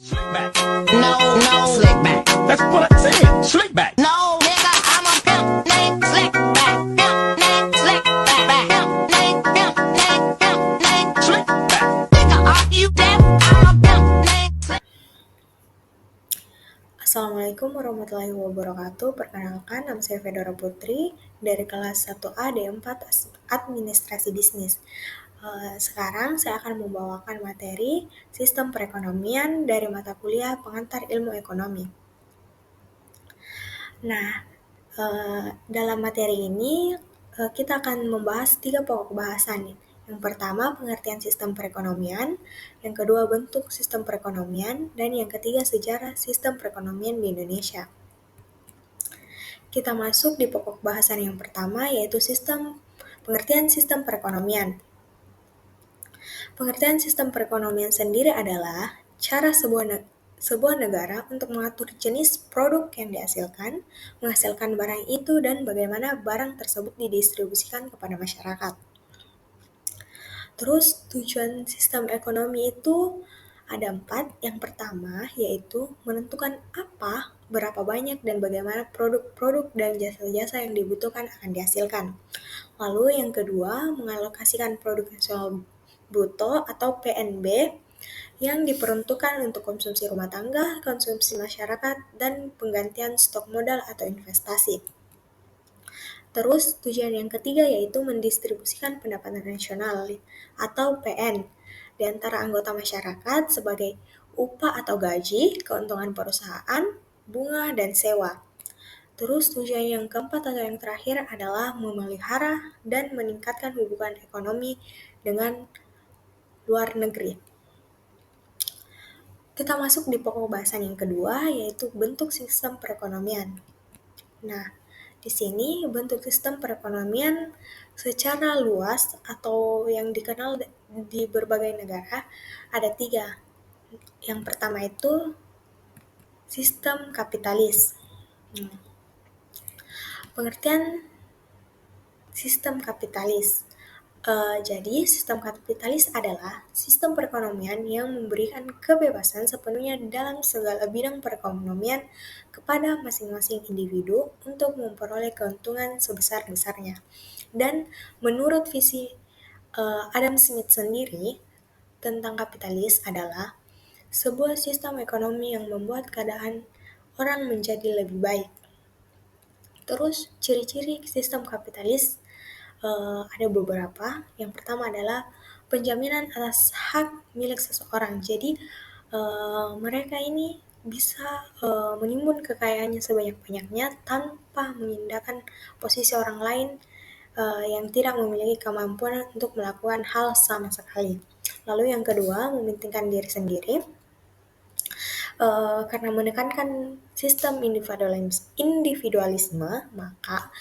Slick back. No, slick back. That's what I said. Slick back. No, nigga, I'm a pimp named Slick back. Pimp named Slick back. Pimp named Slick back. Nigga, are you deaf? I'm a pimp named Slick. Assalamualaikum warahmatullahi wabarakatuh. Perkenalkan, nama saya Fedora Putri dari kelas 1A D4 Administrasi Bisnis. Sekarang saya akan membawakan materi Sistem Perekonomian dari mata kuliah Pengantar Ilmu Ekonomi. Nah, dalam materi ini kita akan membahas 3 pokok bahasan. Yang pertama, pengertian sistem perekonomian, yang kedua, bentuk sistem perekonomian, dan yang ketiga, sejarah sistem perekonomian di Indonesia. Kita masuk di pokok bahasan yang pertama, yaitu pengertian sistem perekonomian. Pengertian sistem perekonomian sendiri adalah cara sebuah negara untuk mengatur jenis produk yang dihasilkan, menghasilkan barang itu, dan bagaimana barang tersebut didistribusikan kepada masyarakat. Terus tujuan sistem ekonomi itu ada 4. Yang pertama yaitu menentukan apa, berapa banyak, dan bagaimana produk-produk dan jasa-jasa yang dibutuhkan akan dihasilkan. Lalu yang kedua, mengalokasikan produk nasional bruto atau PNB yang diperuntukkan untuk konsumsi rumah tangga, konsumsi masyarakat, dan penggantian stok modal atau investasi. Terus tujuan yang ketiga yaitu mendistribusikan pendapatan nasional atau PN di antara anggota masyarakat sebagai upah atau gaji, keuntungan perusahaan, bunga, dan sewa. Terus tujuan yang keempat atau yang terakhir adalah memelihara dan meningkatkan hubungan ekonomi dengan luar negeri. Kita masuk di pokok bahasan yang kedua, yaitu bentuk sistem perekonomian. Nah, di sini bentuk sistem perekonomian secara luas atau yang dikenal di berbagai negara ada 3. Yang pertama itu sistem kapitalis. Pengertian sistem kapitalis. Jadi, sistem kapitalis adalah sistem perekonomian yang memberikan kebebasan sepenuhnya dalam segala bidang perekonomian kepada masing-masing individu untuk memperoleh keuntungan sebesar-besarnya. Dan menurut visi Adam Smith sendiri tentang kapitalis adalah sebuah sistem ekonomi yang membuat keadaan orang menjadi lebih baik. Terus, ciri-ciri sistem kapitalis ada beberapa. Yang pertama adalah penjaminan atas hak milik seseorang. Jadi mereka ini bisa menimbun kekayaannya sebanyak-banyaknya tanpa mengindahkan posisi orang lain yang tidak memiliki kemampuan untuk melakukan hal sama sekali. Lalu yang kedua, mementingkan diri sendiri. Karena menekankan sistem individualisme, maka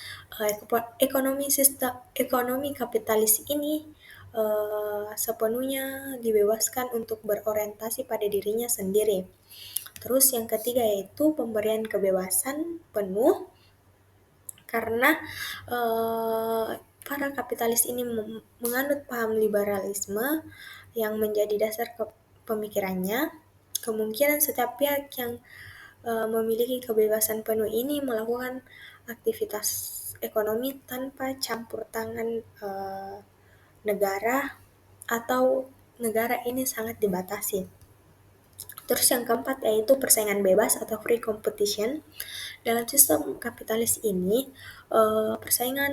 ekonomi kapitalis ini sepenuhnya dibebaskan untuk berorientasi pada dirinya sendiri. Terus yang ketiga yaitu pemberian kebebasan penuh, karena para kapitalis ini menganut paham liberalisme yang menjadi dasar pemikirannya. Kemungkinan setiap pihak yang memiliki kebebasan penuh ini melakukan aktivitas ekonomi tanpa campur tangan negara, atau negara ini sangat dibatasi. Terus yang keempat yaitu persaingan bebas atau free competition. Dalam sistem kapitalis ini, persaingan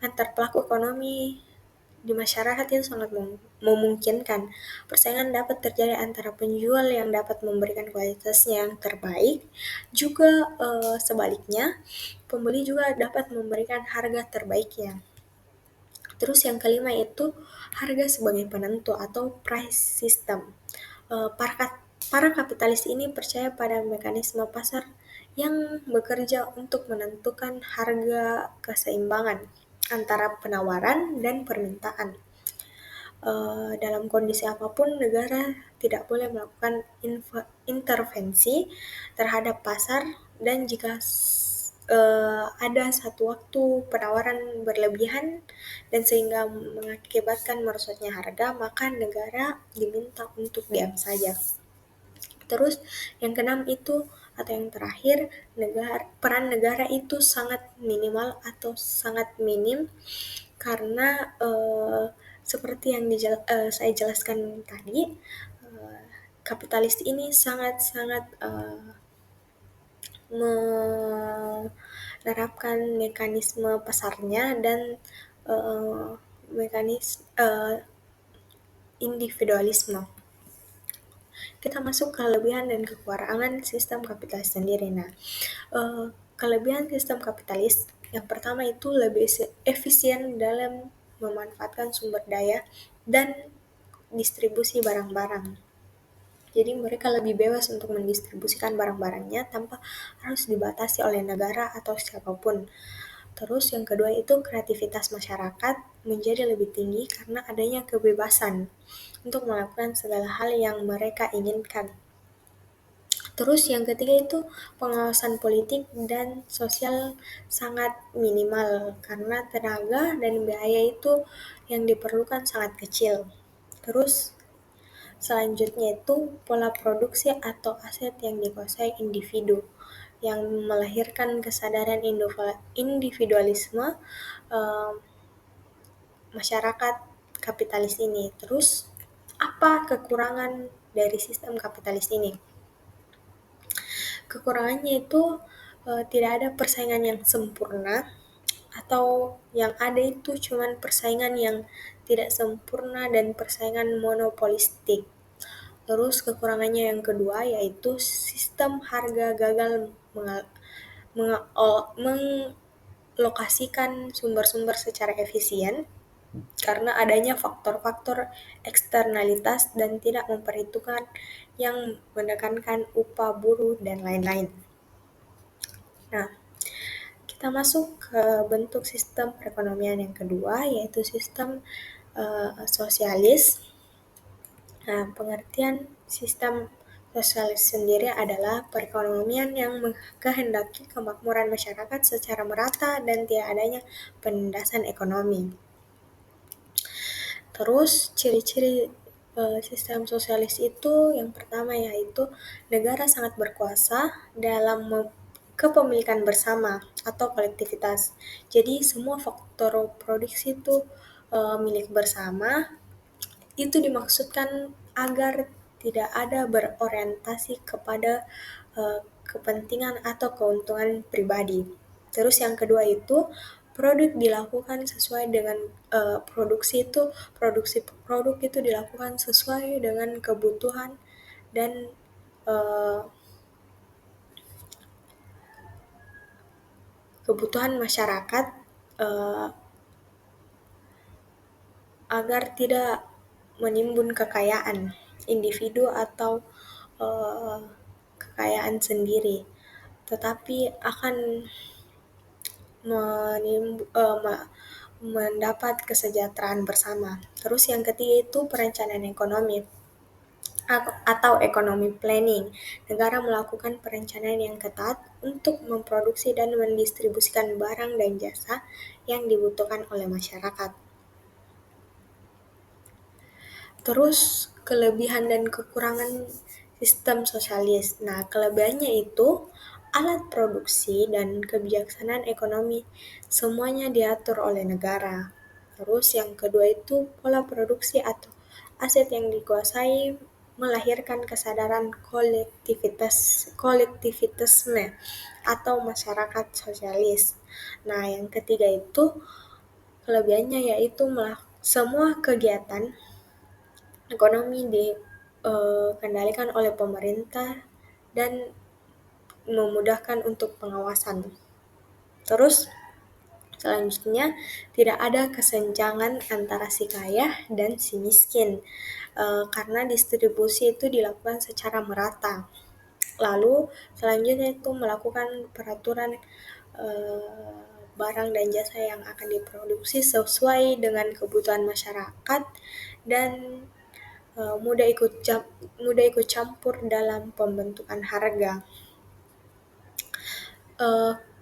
antar pelaku ekonomi di masyarakat itu sangat memungkinkan. Persaingan dapat terjadi antara penjual yang dapat memberikan kualitasnya yang terbaik, juga sebaliknya, pembeli juga dapat memberikan harga terbaiknya. Terus yang kelima itu harga sebagai penentu atau price system. Para kapitalis ini percaya pada mekanisme pasar yang bekerja untuk menentukan harga keseimbangan antara penawaran dan permintaan. Dalam kondisi apapun, negara tidak boleh melakukan intervensi terhadap pasar, dan jika ada satu waktu penawaran berlebihan dan sehingga mengakibatkan merosotnya harga, maka negara diminta untuk diam saja. Terus yang keenam itu atau yang terakhir, peran negara itu sangat minimal atau sangat minim karena seperti yang saya jelaskan tadi, eh, kapitalis ini sangat-sangat menerapkan mekanisme pasarnya dan eh, mekanisme individualisme. Kita masuk ke kelebihan dan kekurangan sistem kapitalis sendiri. Nah, kelebihan sistem kapitalis yang pertama itu lebih efisien dalam memanfaatkan sumber daya dan distribusi barang-barang. Jadi mereka lebih bebas untuk mendistribusikan barang-barangnya tanpa harus dibatasi oleh negara atau siapapun. Terus yang kedua itu kreativitas masyarakat menjadi lebih tinggi karena adanya kebebasan untuk melakukan segala hal yang mereka inginkan. Terus yang ketiga itu pengawasan politik dan sosial sangat minimal karena tenaga dan biaya itu yang diperlukan sangat kecil. Terus selanjutnya itu pola produksi atau aset yang dikuasai individu yang melahirkan kesadaran individualisme eh, masyarakat kapitalis ini. Terus apa kekurangan dari sistem kapitalis ini? Kekurangannya itu tidak ada persaingan yang sempurna atau yang ada itu cuman persaingan yang tidak sempurna dan persaingan monopolistik. Terus kekurangannya yang kedua yaitu sistem harga gagal mengalokasikan sumber-sumber secara efisien karena adanya faktor-faktor eksternalitas dan tidak memperhitungkan yang menekankan upah buruh dan lain-lain. Nah, kita masuk ke bentuk sistem perekonomian yang kedua, yaitu sistem sosialis. Nah, pengertian sistem sosialis sendiri adalah perekonomian yang mengkehendaki kemakmuran masyarakat secara merata dan tidak adanya penindasan ekonomi. Terus ciri-ciri sistem sosialis itu yang pertama yaitu negara sangat berkuasa dalam kepemilikan bersama atau kolektivitas. Jadi semua faktor produksi itu milik bersama. Itu dimaksudkan agar tidak ada berorientasi kepada kepentingan atau keuntungan pribadi. Terus yang kedua itu produk dilakukan sesuai dengan produksi produk itu dilakukan sesuai dengan kebutuhan dan kebutuhan masyarakat agar tidak menimbun kekayaan individu atau kekayaan sendiri, tetapi akan mendapat kesejahteraan bersama. Terus yang ketiga itu perencanaan ekonomi atau ekonomi planning. Negara melakukan perencanaan yang ketat untuk memproduksi dan mendistribusikan barang dan jasa yang dibutuhkan oleh masyarakat. Terus kelebihan dan kekurangan sistem sosialis. Nah, kelebihannya itu alat produksi dan kebijaksanaan ekonomi semuanya diatur oleh negara. Terus yang kedua itu pola produksi atau aset yang dikuasai melahirkan kesadaran kolektivitasme atau masyarakat sosialis. Nah, yang ketiga itu kelebihannya yaitu semua kegiatan ekonomi dikendalikan oleh pemerintah dan memudahkan untuk pengawasan. Terus selanjutnya tidak ada kesenjangan antara si kaya dan si miskin karena distribusi itu dilakukan secara merata. Lalu selanjutnya itu melakukan peraturan barang dan jasa yang akan diproduksi sesuai dengan kebutuhan masyarakat dan mudah ikut campur dalam pembentukan harga.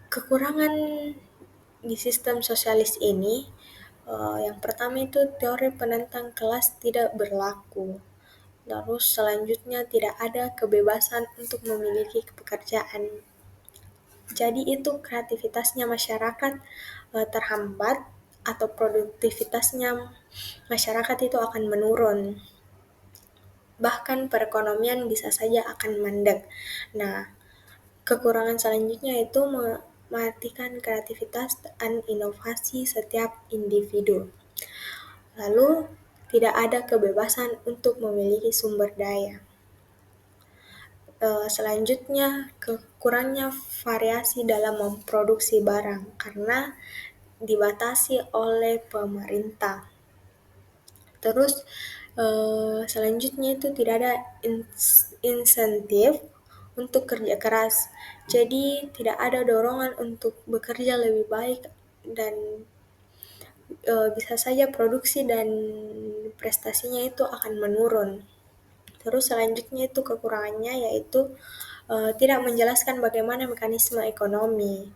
Kekurangan di sistem sosialis ini yang pertama itu teori penentang kelas tidak berlaku. Terus selanjutnya tidak ada kebebasan untuk memiliki pekerjaan. Jadi itu kreativitasnya masyarakat terhambat atau produktivitasnya masyarakat itu akan menurun. Bahkan perekonomian bisa saja akan mandek. Nah, kekurangan selanjutnya itu mematikan kreativitas dan inovasi setiap individu. Lalu, tidak ada kebebasan untuk memiliki sumber daya. Selanjutnya, kurangnya variasi dalam memproduksi barang karena dibatasi oleh pemerintah. Terus selanjutnya itu tidak ada insentif untuk kerja keras. Jadi tidak ada dorongan untuk bekerja lebih baik dan bisa saja produksi dan prestasinya itu akan menurun. Terus selanjutnya itu kekurangannya yaitu tidak menjelaskan bagaimana mekanisme ekonomi.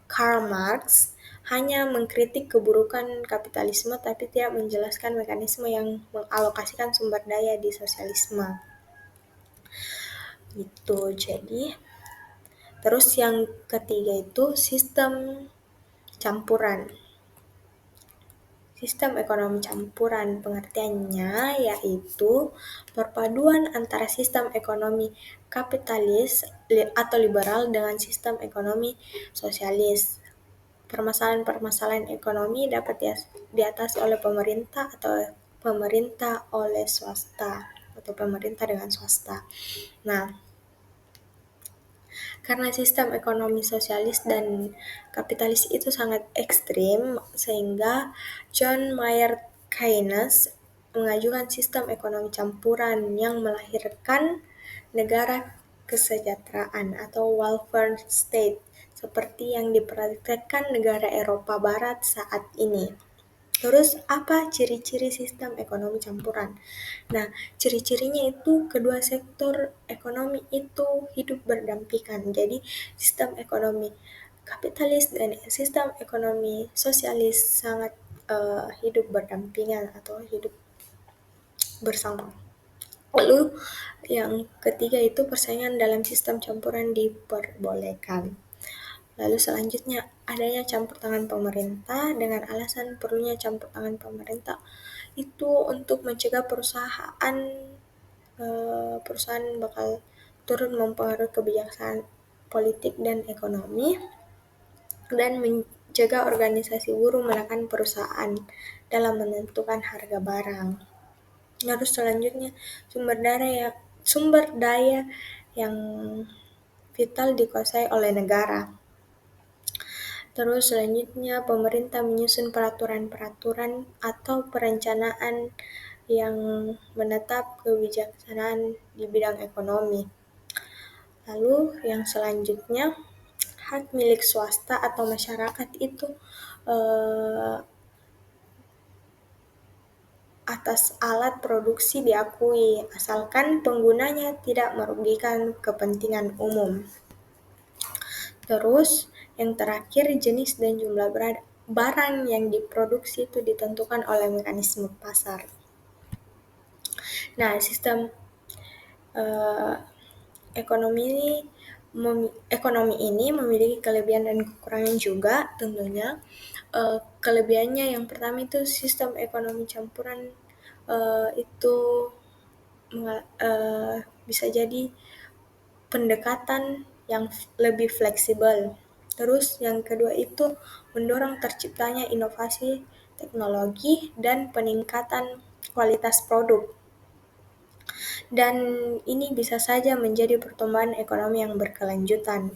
Karl Marx hanya mengkritik keburukan kapitalisme tapi tidak menjelaskan mekanisme yang mengalokasikan sumber daya di sosialisme. Gitu. Jadi terus yang ketiga itu sistem campuran. Sistem ekonomi campuran pengertiannya yaitu perpaduan antara sistem ekonomi kapitalis atau liberal dengan sistem ekonomi sosialis. Permasalahan-permasalahan ekonomi dapat diatasi oleh pemerintah atau pemerintah oleh swasta atau pemerintah dengan swasta. Nah, karena sistem ekonomi sosialis dan kapitalis itu sangat ekstrim, sehingga John Maynard Keynes mengajukan sistem ekonomi campuran yang melahirkan negara kesejahteraan atau welfare state, seperti yang dipraktekkan negara Eropa Barat saat ini. Terus apa ciri-ciri sistem ekonomi campuran? Nah, ciri-cirinya itu kedua sektor ekonomi itu hidup berdampingan. Jadi, sistem ekonomi kapitalis dan sistem ekonomi sosialis sangat hidup berdampingan atau hidup bersama. Lalu, yang ketiga itu persaingan dalam sistem campuran diperbolehkan. Lalu selanjutnya adanya campur tangan pemerintah dengan alasan perlunya campur tangan pemerintah itu untuk mencegah perusahaan bakal turun mempengaruhi kebijakan politik dan ekonomi dan mencegah organisasi buruh menekan perusahaan dalam menentukan harga barang. Terus selanjutnya sumber daya yang vital dikuasai oleh negara. Terus selanjutnya pemerintah menyusun peraturan-peraturan atau perencanaan yang menetap kebijaksanaan di bidang ekonomi. Lalu yang selanjutnya hak milik swasta atau masyarakat itu atas alat produksi diakui asalkan penggunanya tidak merugikan kepentingan umum. Terus yang terakhir jenis dan jumlah barang yang diproduksi itu ditentukan oleh mekanisme pasar. Nah, sistem ekonomi ini memiliki kelebihan dan kekurangan juga tentunya. Kelebihannya yang pertama itu sistem ekonomi campuran itu bisa jadi pendekatan yang lebih fleksibel. Terus yang kedua itu mendorong terciptanya inovasi teknologi dan peningkatan kualitas produk. Dan ini bisa saja menjadi pertumbuhan ekonomi yang berkelanjutan.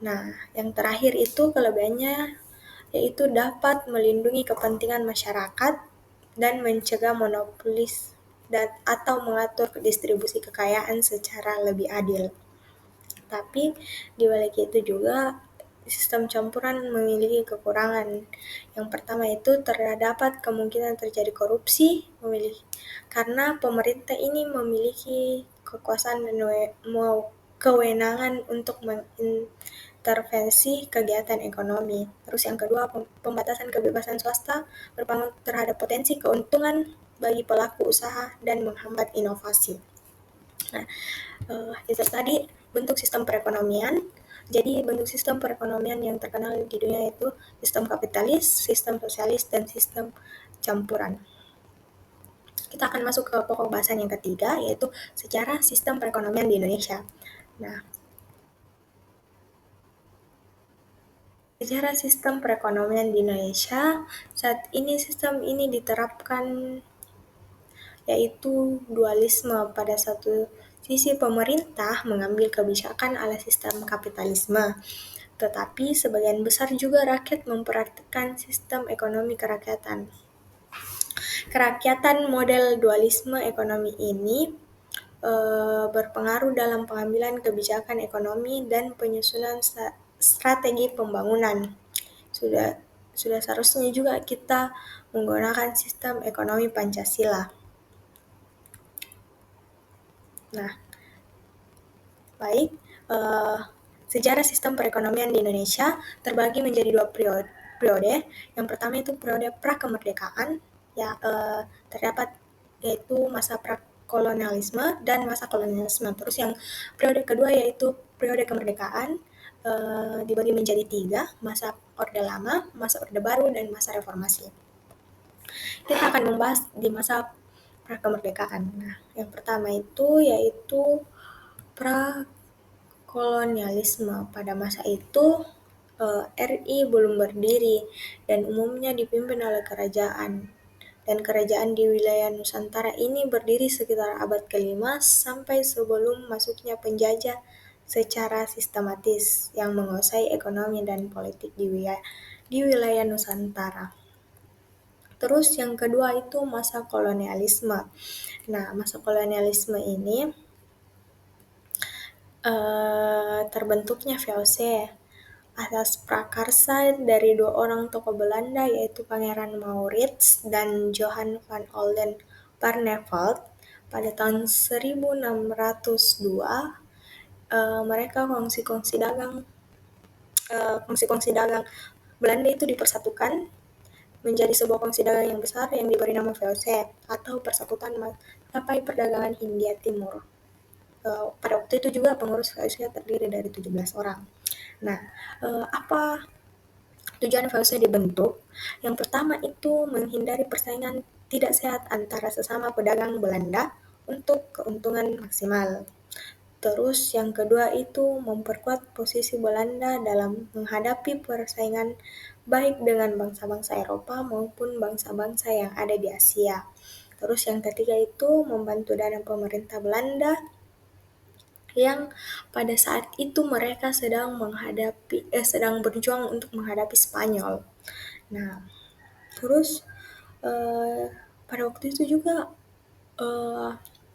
Nah, yang terakhir itu kelebihannya yaitu dapat melindungi kepentingan masyarakat dan mencegah monopolis atau mengatur distribusi kekayaan secara lebih adil. Tapi di balik itu juga sistem campuran memiliki kekurangan. Yang pertama itu terdapat kemungkinan terjadi korupsi karena pemerintah ini memiliki kekuasaan dan kewenangan untuk mengintervensi kegiatan ekonomi. Terus yang kedua, pembatasan kebebasan swasta berpengaruh terhadap potensi keuntungan bagi pelaku usaha dan menghambat inovasi. Nah, itu tadi bentuk sistem perekonomian. Jadi bentuk sistem perekonomian yang terkenal di dunia itu sistem kapitalis, sistem sosialis, dan sistem campuran. Kita akan masuk ke pokok bahasan yang ketiga, yaitu sejarah sistem perekonomian di Indonesia. Nah, sejarah sistem perekonomian di Indonesia, saat ini sistem ini diterapkan yaitu dualisme. Pada satu sisi pemerintah mengambil kebijakan ala sistem kapitalisme, tetapi sebagian besar juga rakyat mempraktikkan sistem ekonomi kerakyatan. Kerakyatan model dualisme ekonomi ini berpengaruh dalam pengambilan kebijakan ekonomi dan penyusunan strategi pembangunan. Sudah seharusnya juga kita menggunakan sistem ekonomi Pancasila. Nah, baik, sejarah sistem perekonomian di Indonesia terbagi menjadi dua periode. Yang pertama itu periode prakemerdekaan, ya, terdapat yaitu masa prakolonialisme dan masa kolonialisme. Terus yang periode kedua yaitu periode kemerdekaan, dibagi menjadi tiga, masa Orde Lama, masa Orde Baru, dan masa Reformasi. Kita akan membahas di masa prakemerdekaan. Nah, yang pertama itu yaitu prakolonialisme. Pada masa itu RI belum berdiri dan umumnya dipimpin oleh kerajaan. Dan kerajaan di wilayah Nusantara ini berdiri sekitar abad ke-5 sampai sebelum masuknya penjajah secara sistematis yang menguasai ekonomi dan politik di wilayah Nusantara. Terus yang kedua itu masa kolonialisme. Nah, masa kolonialisme ini terbentuknya VOC atas prakarsa dari dua orang tokoh Belanda yaitu Pangeran Maurits dan Johan van Oldenbarnevelt pada tahun 1602. Mereka kongsi-kongsi dagang Belanda itu dipersatukan menjadi sebuah kongsi dagang yang besar yang diberi nama VOC atau Persekutuan Maskapai Perdagangan Hindia Timur. Pada waktu itu juga pengurus VOC terdiri dari 17 orang. Nah, apa tujuan VOC dibentuk? Yang pertama itu menghindari persaingan tidak sehat antara sesama pedagang Belanda untuk keuntungan maksimal. Terus yang kedua itu memperkuat posisi Belanda dalam menghadapi persaingan baik dengan bangsa-bangsa Eropa maupun bangsa-bangsa yang ada di Asia. Terus yang ketiga itu membantu dalam pemerintah Belanda yang pada saat itu mereka sedang berjuang untuk menghadapi Spanyol. Nah, terus pada waktu itu juga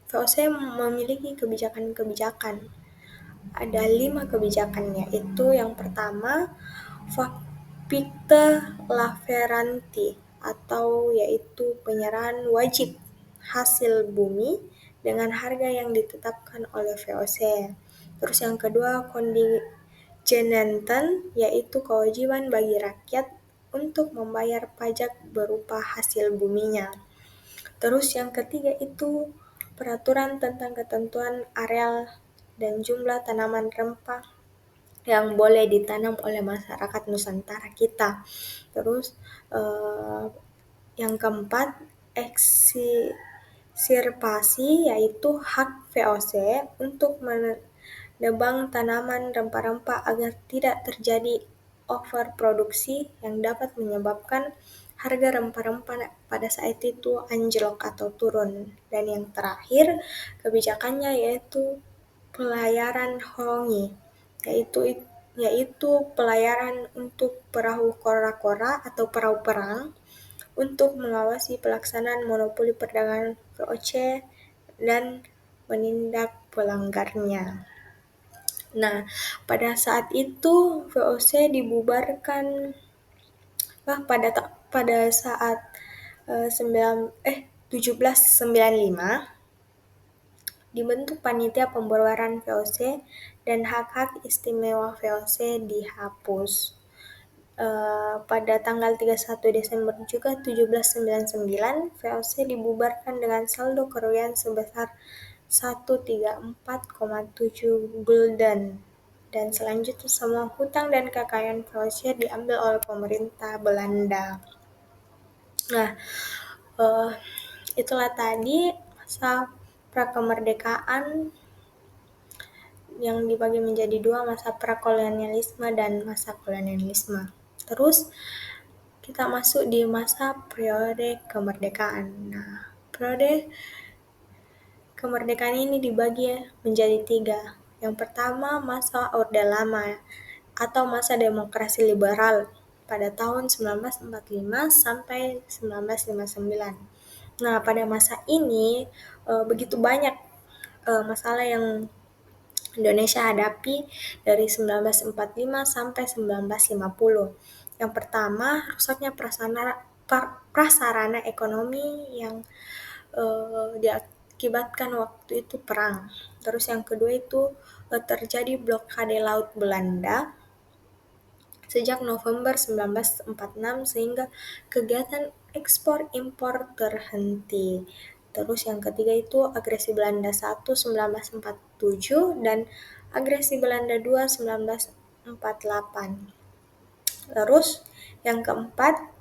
VOC memiliki kebijakan-kebijakan. Ada 5 kebijakannya. Itu yang pertama, Pacte Laveranti atau yaitu penyerahan wajib hasil bumi dengan harga yang ditetapkan oleh VOC. Terus yang kedua, Kontingentan, yaitu kewajiban bagi rakyat untuk membayar pajak berupa hasil buminya. Terus yang ketiga itu peraturan tentang ketentuan areal dan jumlah tanaman rempah yang boleh ditanam oleh masyarakat Nusantara kita. Terus yang keempat, eksirpasi, yaitu hak VOC untuk menebang tanaman rempah-rempah agar tidak terjadi overproduksi yang dapat menyebabkan harga rempah-rempah pada saat itu anjlok atau turun. Dan yang terakhir, kebijakannya yaitu pelayaran hongi, yaitu pelayaran untuk perahu kora-kora atau perahu perang untuk mengawasi pelaksanaan monopoli perdagangan VOC dan menindak pelanggarnya. Nah, pada saat itu VOC dibubarkan pada saat 1795 dibentuk panitia pembubaran VOC dan hak-hak istimewa VOC dihapus. Pada tanggal 31 Desember juga 1799, VOC dibubarkan dengan saldo kerugian sebesar 134,7 gulden. Dan selanjutnya semua hutang dan kekayaan VOC diambil oleh pemerintah Belanda. Nah, itulah tadi masa prakemerdekaan yang dibagi menjadi dua, masa prakolonialisme dan masa kolonialisme. Terus kita masuk di masa periode kemerdekaan. Nah, periode kemerdekaan ini dibagi menjadi tiga. Yang pertama, masa Orde Lama atau masa demokrasi liberal pada tahun 1945 sampai 1959. Nah, pada masa ini begitu banyak masalah yang Indonesia hadapi dari 1945 sampai 1950. Yang pertama, rusaknya prasarana ekonomi yang diakibatkan waktu itu perang. Terus yang kedua itu terjadi blokade laut Belanda sejak November 1946 sehingga kegiatan ekspor impor terhenti. Terus yang ketiga itu agresi Belanda 1 1947 dan agresi Belanda 2 1948. Terus yang keempat,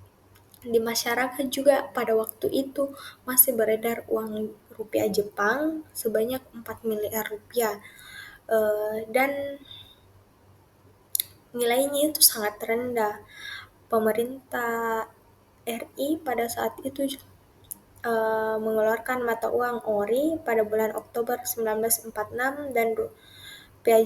di masyarakat juga pada waktu itu masih beredar uang rupiah Jepang sebanyak 4 miliar rupiah. Dan nilainya itu sangat rendah. Pemerintah RI pada saat itu mengeluarkan mata uang ori pada bulan Oktober 1946 dan rupiah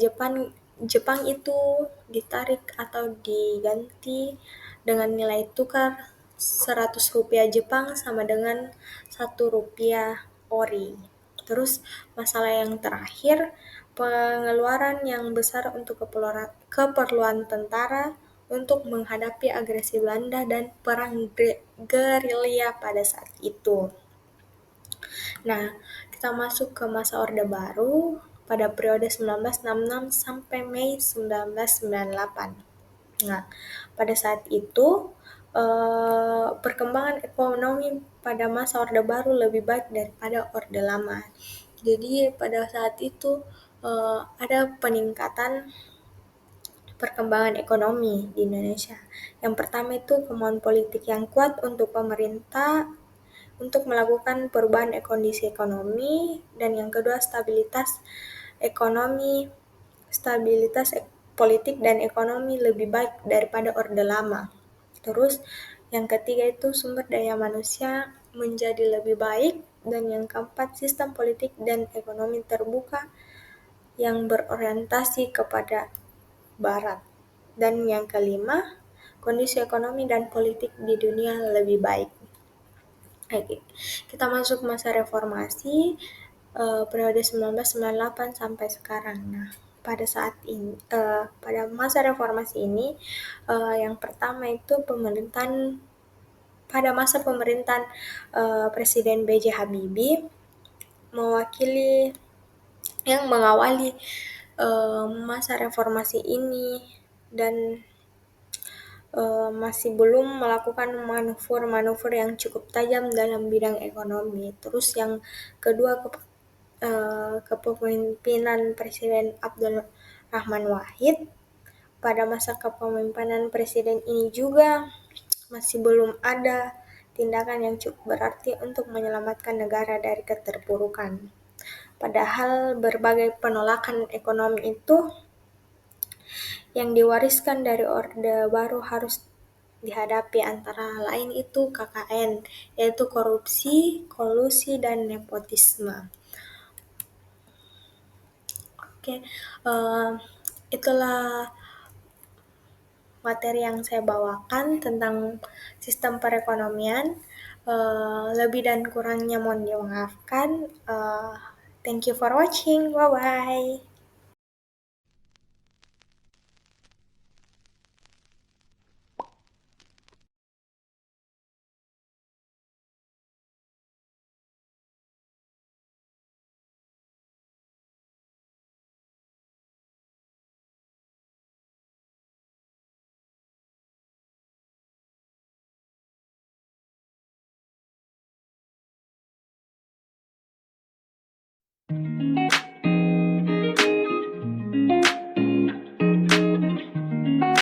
Jepang itu ditarik atau diganti dengan nilai tukar 100 rupiah Jepang sama dengan 1 rupiah ori. Terus masalah yang terakhir, pengeluaran yang besar untuk keperluan tentara untuk menghadapi agresi Belanda dan perang gerilya pada saat itu. Nah, kita masuk ke masa Orde Baru pada periode 1966 sampai Mei 1998. Nah, pada saat itu perkembangan ekonomi pada masa Orde Baru lebih baik daripada Orde Lama. Jadi pada saat itu ada peningkatan perkembangan ekonomi di Indonesia. Yang pertama itu kemauan politik yang kuat untuk pemerintah untuk melakukan perubahan kondisi ekonomi, dan yang kedua stabilitas politik dan ekonomi lebih baik daripada Orde Lama. Terus yang ketiga itu sumber daya manusia menjadi lebih baik, dan yang keempat sistem politik dan ekonomi terbuka yang berorientasi kepada Barat. Dan yang kelima, kondisi ekonomi dan politik di dunia lebih baik. Oke, kita masuk masa reformasi periode 1998 sampai sekarang. Nah, pada saat ini, pada masa reformasi ini, yang pertama itu pada masa pemerintahan Presiden B.J. Habibie mengawali masa reformasi ini dan masih belum melakukan manuver yang cukup tajam dalam bidang ekonomi. Terus yang kedua kepemimpinan Presiden Abdul Rahman Wahid. Pada masa kepemimpinan presiden ini juga masih belum ada tindakan yang cukup berarti untuk menyelamatkan negara dari keterpurukan. Padahal berbagai penolakan ekonomi itu yang diwariskan dari Orde Baru harus dihadapi, antara lain itu KKN, yaitu korupsi, kolusi, dan nepotisme. Oke, itulah materi yang saya bawakan tentang sistem perekonomian. Lebih dan kurangnya mohon dimaafkan. Thank you for watching. Bye-bye.